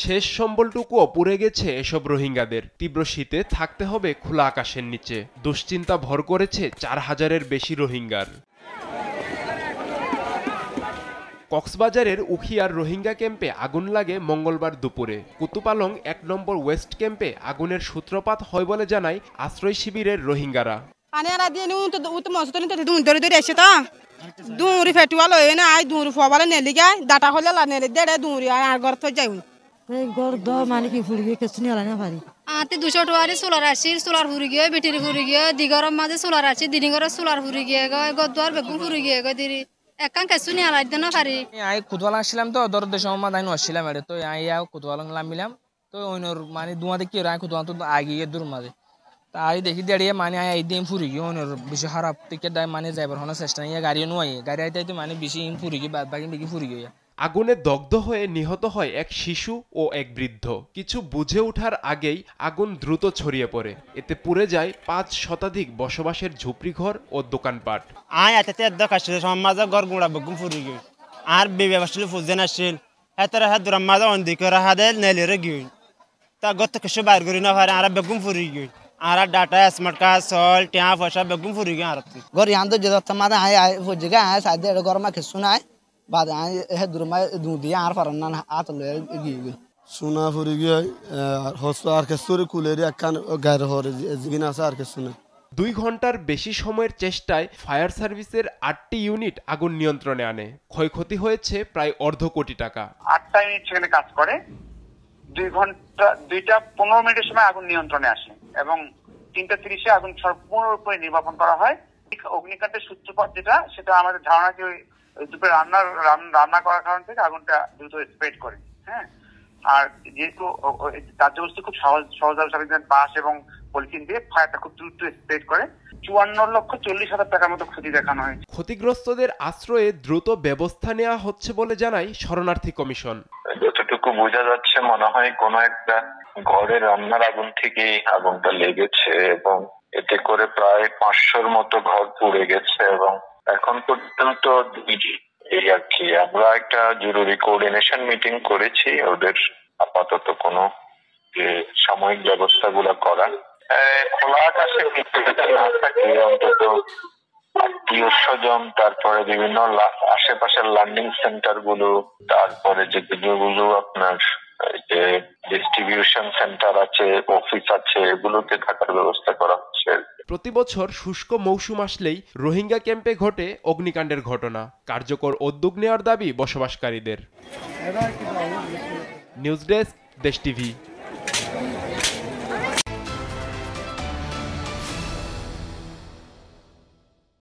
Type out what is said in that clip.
শেষ সম্বলটুকুও পুড়ে গেছে এসব রোহিঙ্গাদের। তীব্র শীতে থাকতে হবে খোলা আকাশের নিচে। দুশ্চিন্তা ভর করেছে 4000-এর বেশি রোহিঙ্গার। কক্সবাজারের উখিয়ার রোহিঙ্গা ক্যাম্পে আগুন লাগে মঙ্গলবার দুপুরে। কুতুপালং 1 নম্বর ওয়েস্ট ক্যাম্পে আগুনের সূত্রপাত হয় বলে জানায় আশ্রয় শিবিরের রোহিঙ্গারা। একান কিছু নিয়ে আলাই দেন পারি আই কুতওয়ালা আসছিলাম তো দর দেশ সম্মান আইনো আসছিলাম এর তো আইয়া কুতওয়ালা নামিলাম তো ওইনর মানে দুয়া দেখি রাই কুতওয়ালা তো আগিয়ে দূর মাঝে তা আই দেখি দাঁড়িয়ে মানে আই দিন ফুরি গিয়ে ওইনর বেশি খারাপ টিকেট দাই মানে যাইবার হন চেষ্টা নিয়ে গাড়ি নয় গাড়ি আইতে তো মানে বেশি ফুরি গিয়ে বাদ বাকি বেশি ফুরি গিয়ে। আগুনে দগ্ধ হয়ে নিহত হয় এক শিশু ও এক বৃদ্ধ। কিছু বুঝে ওঠার আগেই আগুন দ্রুত ছড়িয়ে পড়ে। এতে পুড়ে যায় 5 শতাধিক বসবাসের ঝুপড়িঘর ও দোকানপাট। আয় এতে দেখাচ্ছে সমাজে ঘর গুঁড়া বেগুন ফুরি গিয়ে আর বেবে আসলে ফুজেন আসছিল এতরা হাত দূর মাঝে অন্ধিকর হাতে নেলেরে গিয়ে তা গত কিছু বাইর করি না পারে আর বেগুন ফুরি গিয়ে আর ডাটা স্মার্ট কার্ড সল টিয়া পয়সা বেগুন ফুরি গিয়ে আর ঘর ইয়ান তো যেত মাঝে আয় ফুজি গা আয় সাইডে গরমা কিছু নাই बाद हे दुरमा दूधिया आर फरना आत ले गी सुना फुरी गई हॉस्पिटल के सुर कुलेरी अकान गायर हो जिगिना सार के सुने 2 ঘন্টার বেশি সময়ের চেষ্টায় ফায়ার সার্ভিসের 8টি ইউনিট আগুন নিয়ন্ত্রণে আনে। ক্ষয়ক্ষতি হয়েছে প্রায় অর্ধ কোটি টাকা। 8টা ইউনিট সেখানে কাজ করে 2 ঘন্টা 2টা 15 মিনিটের সময় আগুন নিয়ন্ত্রণে আসে এবং 3:30-এ আগুন সম্পূর্ণরূপে নির্বাপন করা হয়। অগ্নিকাণ্ডের সূত্রপাত যেটা সেটা আমাদের ধারণা কি দুপুরে রান্না করার কারণ থেকে আগুনটা দ্রুত স্প্রেড করে। হ্যাঁ, আর যেহেতু কার্যবস্তু খুব সহজভাবে বাঁশ এবং পলিথিন দিয়ে ফায়ারটা খুব দ্রুত স্প্রেড করে। 54,40,000 টাকার মতো ক্ষতি দেখানো হয়েছে। ক্ষতিগ্রস্তদের আশ্রয়ে দ্রুত ব্যবস্থা নেওয়া হচ্ছে বলে জানায় শরণার্থী কমিশন। যতটুকু বোঝা যাচ্ছে মনে হয় কোনো একটা ঘরের রান্নার আগুন থেকে আগুনটা লেগেছে এবং এতে করে প্রায় 500-র মতো ঘর পুড়ে গেছে এবং এখন পর্যন্ত এই আর কি আমরা একটা জরুরি কোঅর্ডিনেশন মিটিং করেছি ওদের আপাতত কোনো যে সাময়িক ব্যবস্থাগুলো করা খোলা আকাশে না থাকে অন্তত আত্মীয় স্বজন তারপরে বিভিন্ন আশেপাশের লার্নিং সেন্টার গুলো তারপরে যেগুলো আপনার যে ডিস্ট্রিবিউশন সেন্টার আছে অফিস আছে এগুলোতে থাকার ব্যবস্থা করা হচ্ছে। প্রতি বছর শুষ্ক মৌসুম আসলেই রোহিঙ্গা ক্যাম্পে ঘটে অগ্নিকাণ্ডের ঘটনা। কার্যকর উদ্যোগ নেওয়ার দাবি বসবাসকারীদের। নিউজ ডেস্ক, দেশ টিভি।